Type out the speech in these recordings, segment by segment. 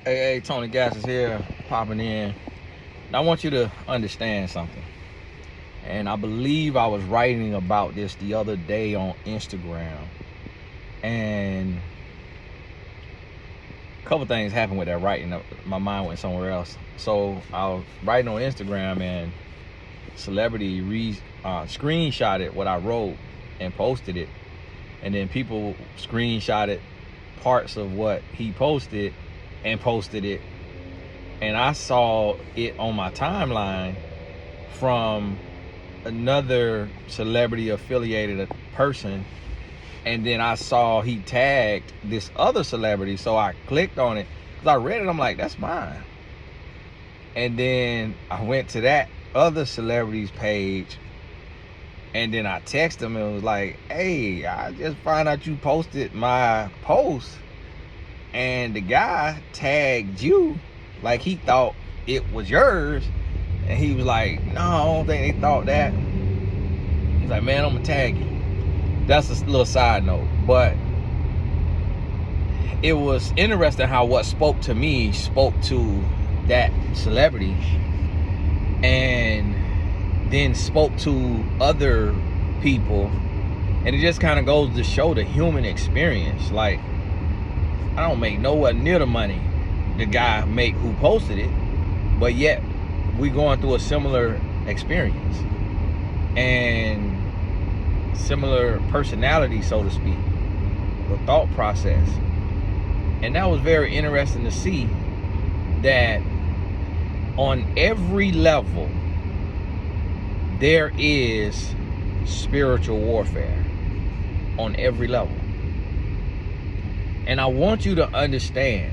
Hey, Tony Gas is here, popping in. And I want you to understand something. And I believe I was writing about this the other day on Instagram. And a couple things happened with that writing. My mind went somewhere else. So I was writing on Instagram, and celebrity screenshotted what I wrote and posted it. And then people screenshotted parts of what he posted and posted it. And I saw it on my timeline from another celebrity affiliated person, and then I saw he tagged this other celebrity, so I clicked on it because I read it. I'm like, that's mine. And then I went to that other celebrity's page, and then I texted him and was like, hey, I just found out you posted my post, and the guy tagged you like he thought it was yours. And he was like, no, I don't think they thought that. He's like, man, I'm gonna tag you. That's a little side note, but it was interesting how what spoke to me spoke to that celebrity, and then spoke to other people. And it just kind of goes to show the human experience. Like, I don't make nowhere near the money the guy make who posted it, but yet we going through a similar experience and similar personality, so to speak, the thought process. And that was very interesting to see that on every level there is spiritual warfare, on every level. And I want you to understand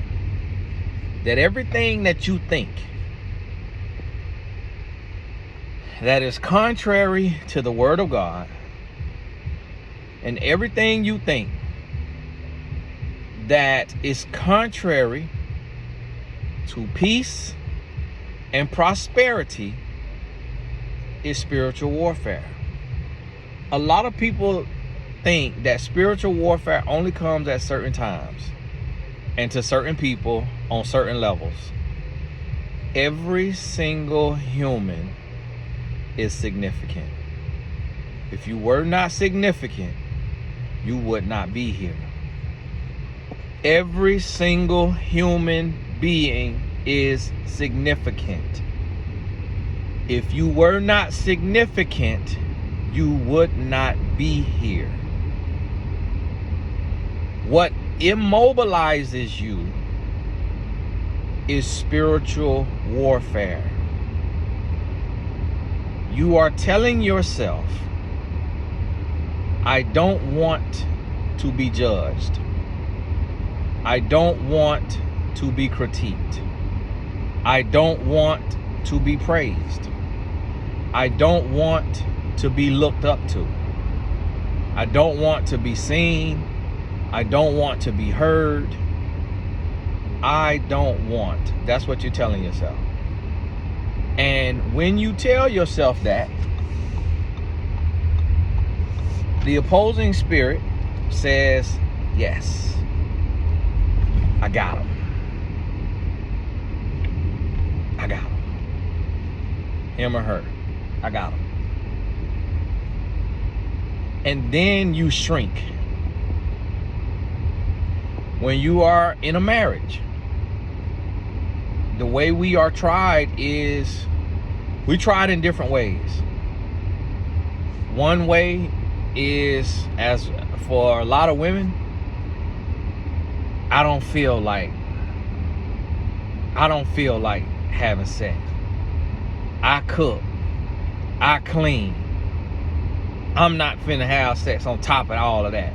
that everything that you think that is contrary to the word of God, and everything you think that is contrary to peace and prosperity is spiritual warfare. A lot of people think that spiritual warfare only comes at certain times and to certain people on certain levels. Every single human is significant. If you were not significant, you would not be here. Every single human being is significant. If you were not significant, you would not be here. What immobilizes you is spiritual warfare. You are telling yourself, I don't want to be judged. I don't want to be critiqued. I don't want to be praised. I don't want to be looked up to. I don't want to be seen. I don't want to be heard. I don't want. That's what you're telling yourself. And when you tell yourself that, the opposing spirit says, yes, I got him. I got him. Him or her. I got him. And then you shrink. When you are in a marriage, the way we are tried is, we tried in different ways. One way is, as for a lot of women, I don't feel like having sex. I cook. I clean. I'm not finna have sex on top of all of that.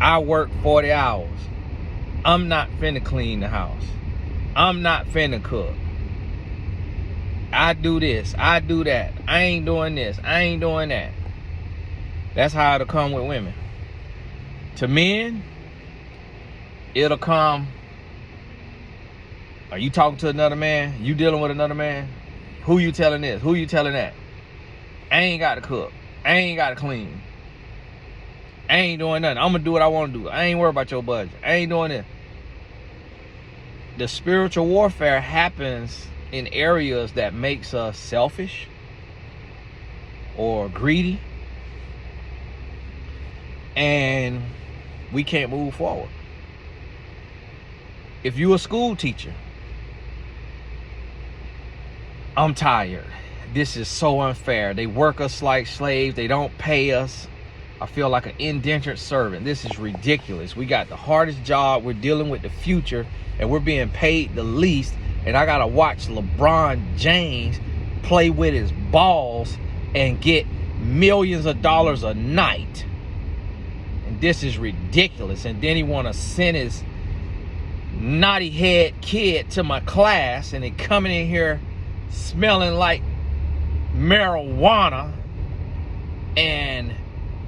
I work 40 hours. I'm not finna clean the house. I'm not finna cook. I do this. I do that. I ain't doing this. I ain't doing that. That's how it'll come with women. To men, it'll come, are you talking to another man? You dealing with another man? Who you telling this? Who you telling that? I ain't got to cook. I ain't got to clean. I ain't doing nothing. I'm going to do what I want to do. I ain't worried about your budget. I ain't doing this. the spiritual warfare happens in areas that makes us selfish or greedy, and we can't move forward. If you're a school teacher, I'm tired. This is so unfair. They work us like slaves. They don't pay us. I feel like an indentured servant. This is ridiculous. We got the hardest job. We're dealing with the future, and we're being paid the least. And I gotta watch LeBron James play with his balls and get millions of dollars a night. And this is ridiculous. And then he wanna send his naughty head kid to my class, and they coming in here smelling like marijuana and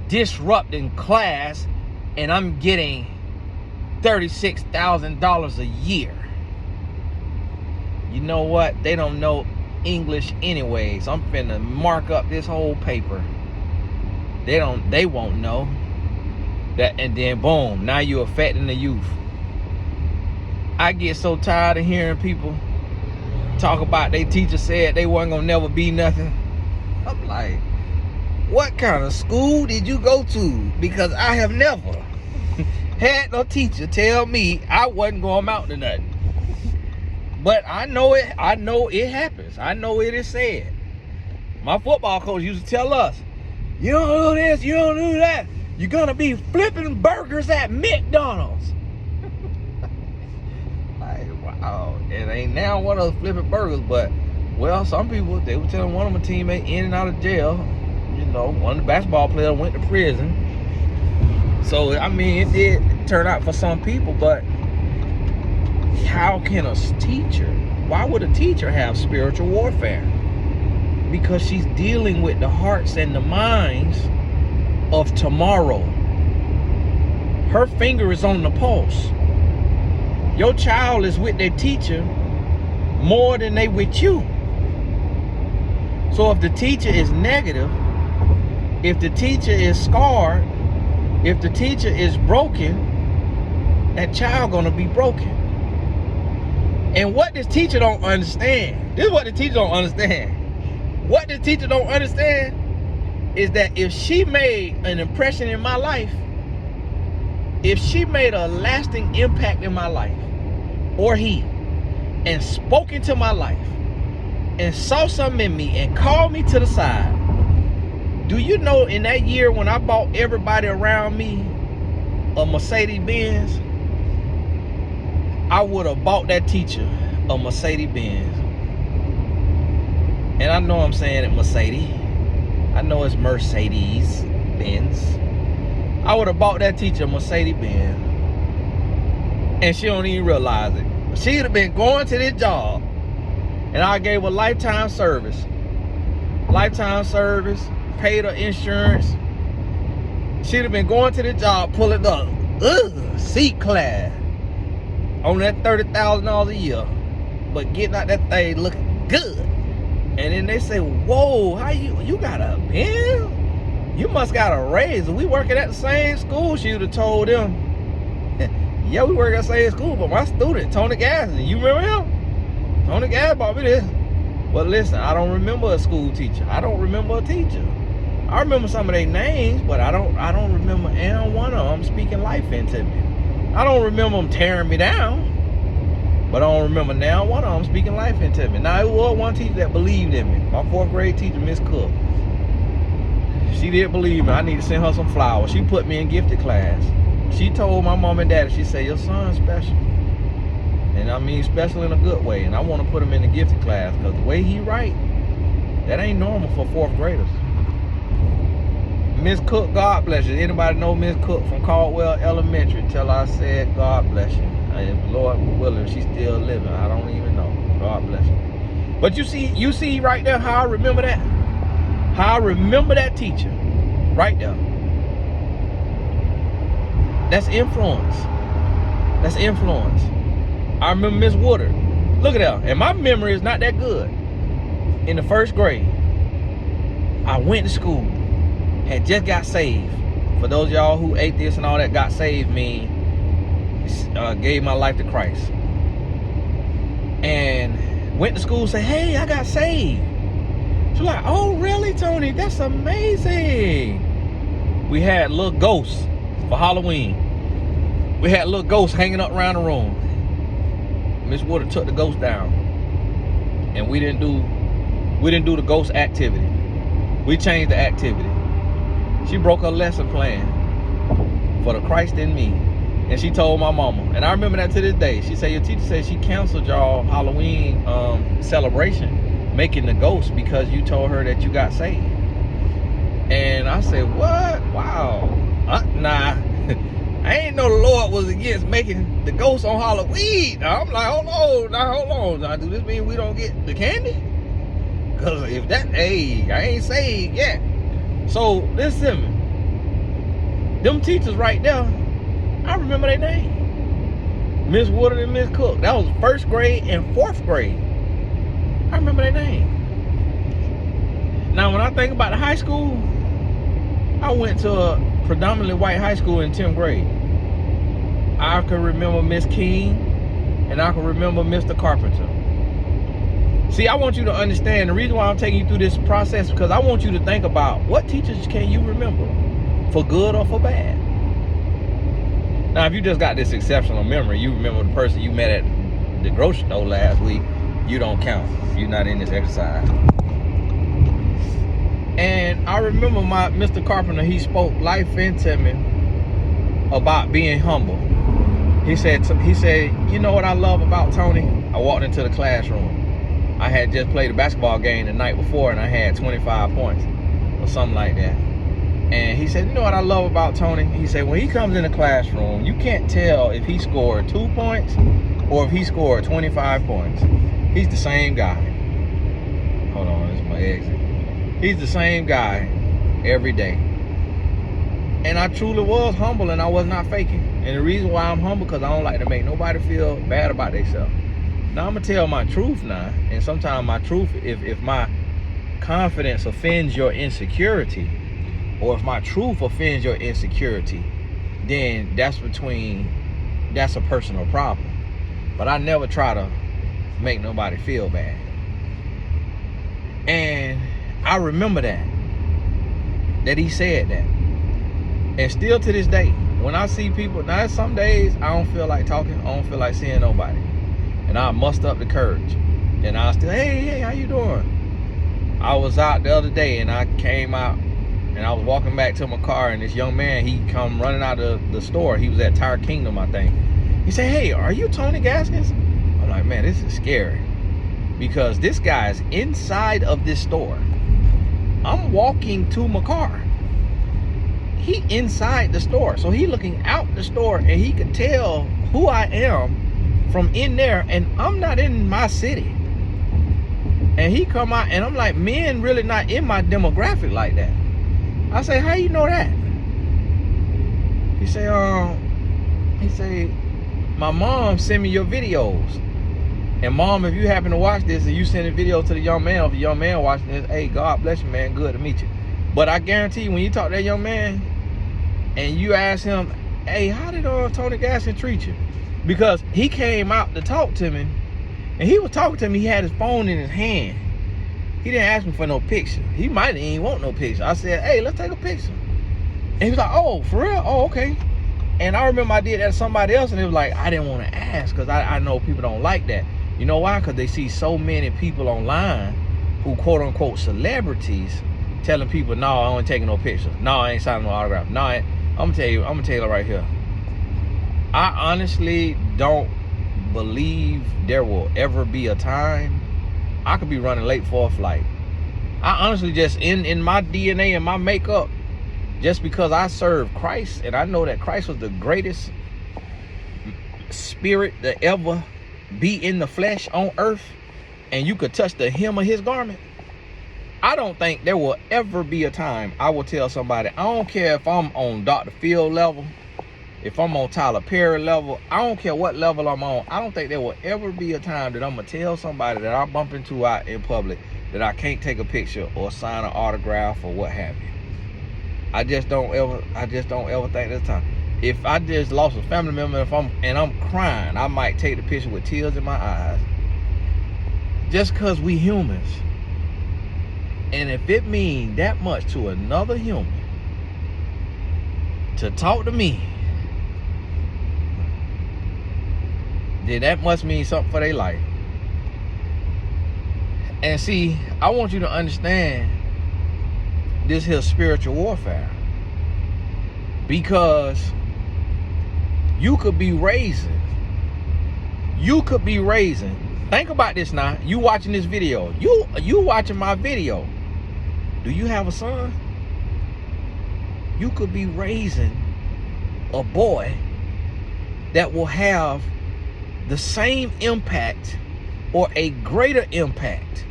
disrupting class, and I'm getting $36,000 a year. You know what? They don't know English anyways. I'm finna mark up this whole paper. They won't know that, and then boom, now you're affecting the youth. I get so tired of hearing people talk about their teacher said they wasn't gonna never be nothing. I'm like, what kind of school did you go to? Because I have never had no teacher tell me I wasn't going to amount to nothing. But I know it happens. I know it is said. My football coach used to tell us, you don't do this, you don't do that, you're gonna be flipping burgers at McDonald's. Like, wow. It ain't now one of those flipping burgers, but well, some people, they were telling one of my teammates in and out of jail. You know, one of the basketball players went to prison. So, I mean, it did turn out for some people, but how can a teacher, why would a teacher have spiritual warfare? Because she's dealing with the hearts and the minds of tomorrow. Her finger is on the pulse. Your child is with their teacher more than they with you. So if the teacher is negative, if the teacher is scarred, if the teacher is broken, that child gonna be broken. And what this teacher don't understand, this is what the teacher don't understand. What the teacher don't understand is that if she made an impression in my life, if she made a lasting impact in my life, or he, and spoke into my life, and saw something in me and called me to the side, do you know in that year when I bought everybody around me a Mercedes-Benz, I would have bought that teacher a Mercedes-Benz. And I know I'm saying it Mercedes. I know it's Mercedes-Benz. I would have bought that teacher a Mercedes-Benz. And she don't even realize it. She'd have been going to this job, and I gave her lifetime service. Lifetime service, paid her insurance. She'd have been going to the job, pulling up C-Class on that $30,000 a year, but getting out that thing looking good. And then they say, whoa, how you got a Benz? You must got a raise. We working at the same school. She would have told them, yeah, we work at the same school, but my student, Tony Gaston, you remember him? Tony Gaston bought me this. But listen, I don't remember a school teacher. I don't remember a teacher. I remember some of their names, but I don't remember and one of them speaking life into me. I don't remember them tearing me down, but I don't remember now one of them speaking life into me. Now, it was one teacher that believed in me. My 4th grade teacher, Miss Cook. She did believe me. I need to send her some flowers. She put me in gifted class. She told my mom and daddy, she said, your son's special. And I mean special in a good way. And I want to put him in the gifted class because the way he write, that ain't normal for 4th graders. Miss Cook, God bless you. Anybody know Miss Cook from Caldwell Elementary? Tell her I said, God bless you. And Lord willing, she's still living. I don't even know. God bless you. But you see right there how I remember that? How I remember that teacher. Right there. That's influence. That's influence. I remember Miss Woodard. Look at that. And my memory is not that good. In the 1st grade, I went to school. Had just got saved. For those of y'all who atheists and all that, got saved mean gave my life to Christ. went to school, say, hey, I got saved. She's like, oh, really, Tony? That's amazing. We had little ghosts for Halloween. We had little ghosts hanging up around the room. Miss Woodard took the ghost down, and we didn't do the ghost activity. We changed the activity. She broke her lesson plan for the Christ in me, and she told my mama, and I remember that to this day. She said, your teacher said she canceled y'all Halloween celebration, making the ghost, because you told her that you got saved. And I said, what? Wow. Nah. I ain't know the Lord was against making the ghost on Halloween. I'm like, hold on. Now, do this mean we don't get the candy? Because if that, hey, I ain't saved yet. So, listen, them teachers right there, I remember their name. Miss Woodard and Miss Cook. That was 1st grade and 4th grade. I remember their name. Now, when I think about the high school, I went to a predominantly white high school in 10th grade. I can remember Miss King, and I can remember Mr. Carpenter. See, I want you to understand the reason why I'm taking you through this process, because I want you to think about what teachers can you remember, for good or for bad. Now, if you just got this exceptional memory, you remember the person you met at the grocery store last week, you don't count. You're not in this exercise. And I remember my Mr. Carpenter, he spoke life into me about being humble. He said, you know what I love about Tony? I walked into the classroom. I had just played a basketball game the night before, and I had 25 points or something like that. And he said, you know what I love about Tony? He said, when he comes in the classroom, you can't tell if he scored 2 points or if he scored 25 points. He's the same guy. Hold on, this is my exit. He's the same guy every day. And I truly was humble, and I was not faking. And the reason why I'm humble, because I don't like to make nobody feel bad about themselves. Now, I'm going to tell my truth now. And sometimes my truth, if my confidence offends your insecurity, or if my truth offends your insecurity, then that's a personal problem. But I never try to make nobody feel bad. And I remember that he said that. And still to this day, when I see people, now some days I don't feel like talking, I don't feel like seeing nobody. And I muster up the courage. And I still, hey, how you doing? I was out the other day, and I came out, and I was walking back to my car, and this young man, he come running out of the store. He was at Tire Kingdom, I think. He said, hey, are you Tony Gaskins? I'm like, man, this is scary. Because this guy is inside of this store. I'm walking to my car. He inside the store. So he looking out the store, and he could tell who I am from in there, and I'm not in my city. And he come out, and I'm like, men really not in my demographic like that. I say, how you know that? He say, my mom sent me your videos. And mom, if you happen to watch this and you send a video to the young man, or if the young man watching this, hey, God bless you, man, good to meet you. But I guarantee you, when you talk to that young man and you ask him, hey, how did Tony Gaskins treat you? Because he came out to talk to me, and he was talking to me, he had his phone in his hand. He didn't ask me for no picture. He might even want no picture. I said, hey, let's take a picture. And he was like, oh, for real? Oh, okay. And I remember I did that to somebody else, and it was like, I didn't want to ask, because I know people don't like that. You know why? Because they see so many people online who quote unquote celebrities telling people, no, I ain't taking no pictures. No, I ain't signing no autograph. No, I'm gonna tell you right here. I honestly don't believe there will ever be a time I could be running late for a flight. I honestly just, in my DNA and my makeup, just because I serve Christ, and I know that Christ was the greatest spirit that ever be in the flesh on earth, and you could touch the hem of his garment, I don't think there will ever be a time I will tell somebody, I don't care if I'm on Dr. Phil level, if I'm on Tyler Perry level, I don't care what level I'm on, I don't think there will ever be a time that I'm gonna tell somebody that I bump into out in public that I can't take a picture or sign an autograph or what have you. I just don't ever think there's time. If I just lost a family member, and I'm crying, I might take the picture with tears in my eyes. just because we humans. And if it means that much to another human to talk to me, then that must mean something for their life. And see, I want you to understand this here spiritual warfare, because you could be raising. Think about this now. You watching this video. You watching my video. Do you have a son? You could be raising a boy that will have the same impact or a greater impact.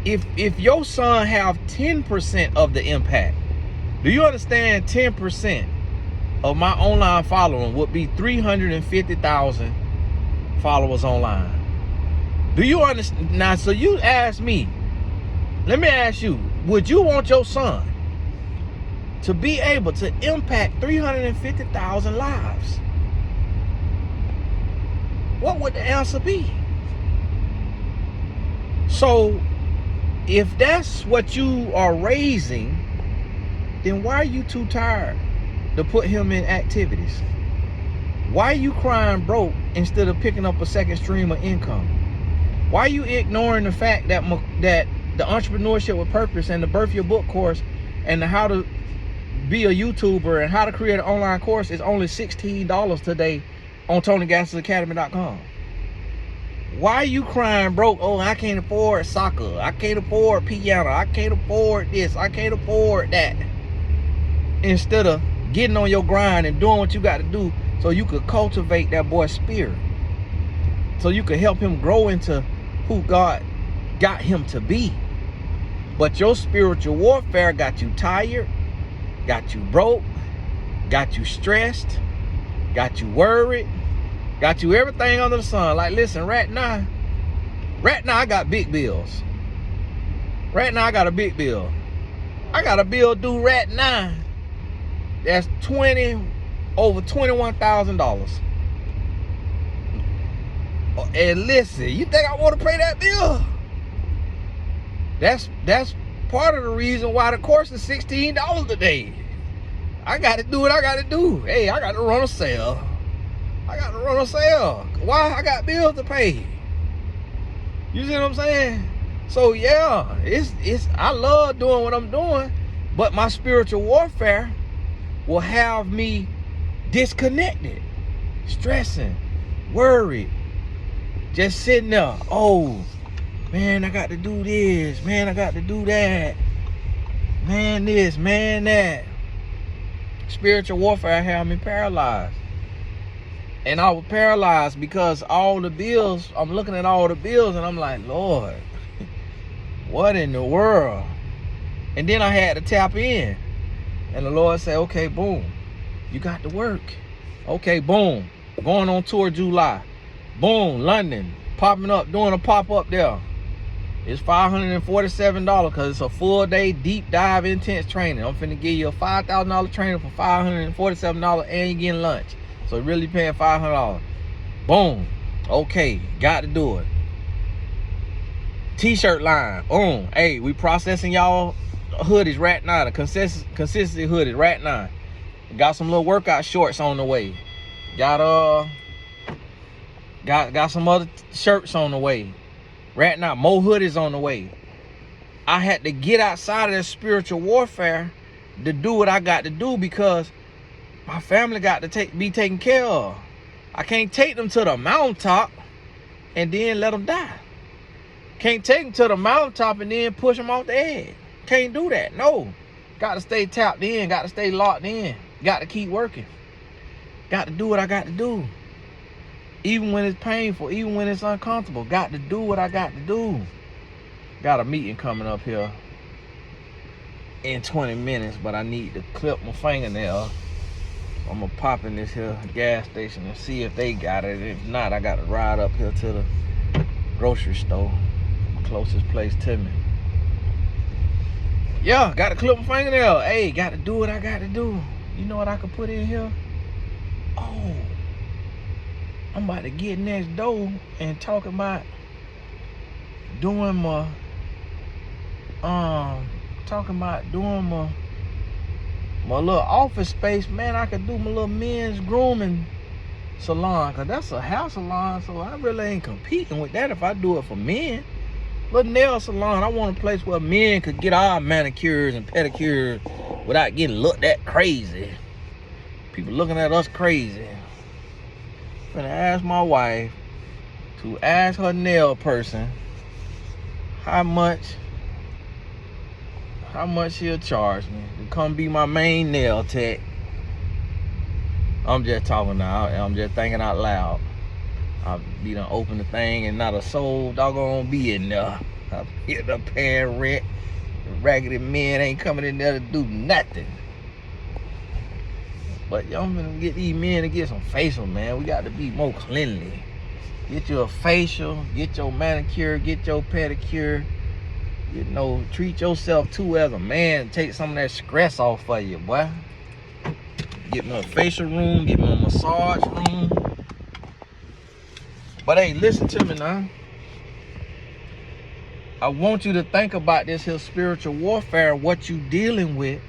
If your son have 10% of the impact, do you understand 10% of my online following would be 350,000 followers online? Do you understand? Now, so you ask me, let me ask you, would you want your son to be able to impact 350,000 lives? What would the answer be? So, if that's what you are raising, then why are you too tired to put him in activities? Why are you crying broke instead of picking up a second stream of income? Why are you ignoring the fact that the Entrepreneurship with Purpose and the Birth Your Book course and the How to Be a YouTuber and How to Create an Online Course is only $16 today on TonyGassisAcademy.com? Why are you crying broke? Oh, I can't afford soccer. I can't afford piano. I can't afford this. I can't afford that. Instead of getting on your grind and doing what you got to do so you could cultivate that boy's spirit. So you could help him grow into who God got him to be. But your spiritual warfare got you tired, got you broke, got you stressed, got you worried, got you everything under the sun. Like, listen, right now I got big bills. Right now I got a big bill. I got a bill due right now that's over $21,000. And listen, you think I want to pay that bill? That's part of the reason why the course is $16 today. I got to do what I got to do. Hey, I got to run a sale. Why? I got bills to pay. You see what I'm saying? So yeah, it's I love doing what I'm doing, but my spiritual warfare will have me disconnected, stressing, worried, just sitting there. Oh, man, I got to do this. Man, I got to do that. Man, this, man, that. Spiritual warfare had me paralyzed. And I was paralyzed because all the bills, I'm looking at all the bills and I'm like, Lord, what in the world? And then I had to tap in. And the Lord said, okay, boom, you got to work. Okay, boom, going on tour July. Boom, London, popping up, doing a pop-up there. It's $547 because it's a full day deep dive intense training. I'm finna give you a $5,000 training for $547 and you're getting lunch. So you're really paying $500. Boom. Okay, got to do it. T-shirt line. Boom. Hey, we processing y'all hoodies right now. The consistency hoodies right now. Got some little workout shorts on the way. Got some other shirts on the way. Right now, more hoodies on the way. I had to get outside of that spiritual warfare to do what I got to do because my family got to be taken care of. I can't take them to the mountaintop and then let them die. Can't take them to the mountaintop and then push them off the edge. Can't do that. No. Got to stay tapped in. Got to stay locked in. Got to keep working. Got to do what I got to do. Even when it's painful, even when it's uncomfortable, got to do what I got to do. Got a meeting coming up here in 20 minutes, but I need to clip my fingernail. I'm gonna pop in this here gas station and see if they got it. If not, I got to ride up here to the grocery store, closest place to me. Yeah, got to clip my fingernail. Hey, got to do what I got to do. You know what I could put in here? Oh, I'm about to get next door and talk about doing my talking about doing my little office space, man. I could do my little men's grooming salon, cause that's a hair salon, so I really ain't competing with that if I do it for men. Little nail salon, I want a place where men could get our manicures and pedicures without getting looked at crazy. People looking at us crazy. I'm gonna ask my wife to ask her nail person how much she'll charge me to come be my main nail tech. I'm just talking now. I'm just thinking out loud. I'll be done open the thing and not a soul doggone be in there. I'll be in there paying rent. The raggedy men ain't coming in there to do nothing. But I'm gonna get these men to get some facial, man. We got to be more cleanly. Get you a facial, get your manicure, get your pedicure. You know, treat yourself too as a man. Take some of that stress off for you, boy. Get me a facial room, get me a massage room. But hey, listen to me now. I want you to think about this here spiritual warfare, what you dealing with,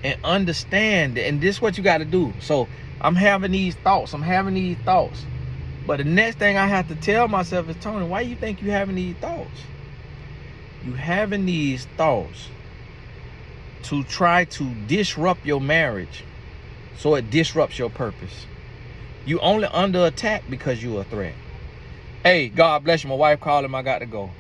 and understand. And this is what you got to do. So I'm having these thoughts. But the next thing I have to tell myself is, Tony, why you think you having these thoughts? You having these thoughts to try to disrupt your marriage so it disrupts your purpose. You only under attack because you're a threat. Hey, God bless you. My wife called him. I got to go.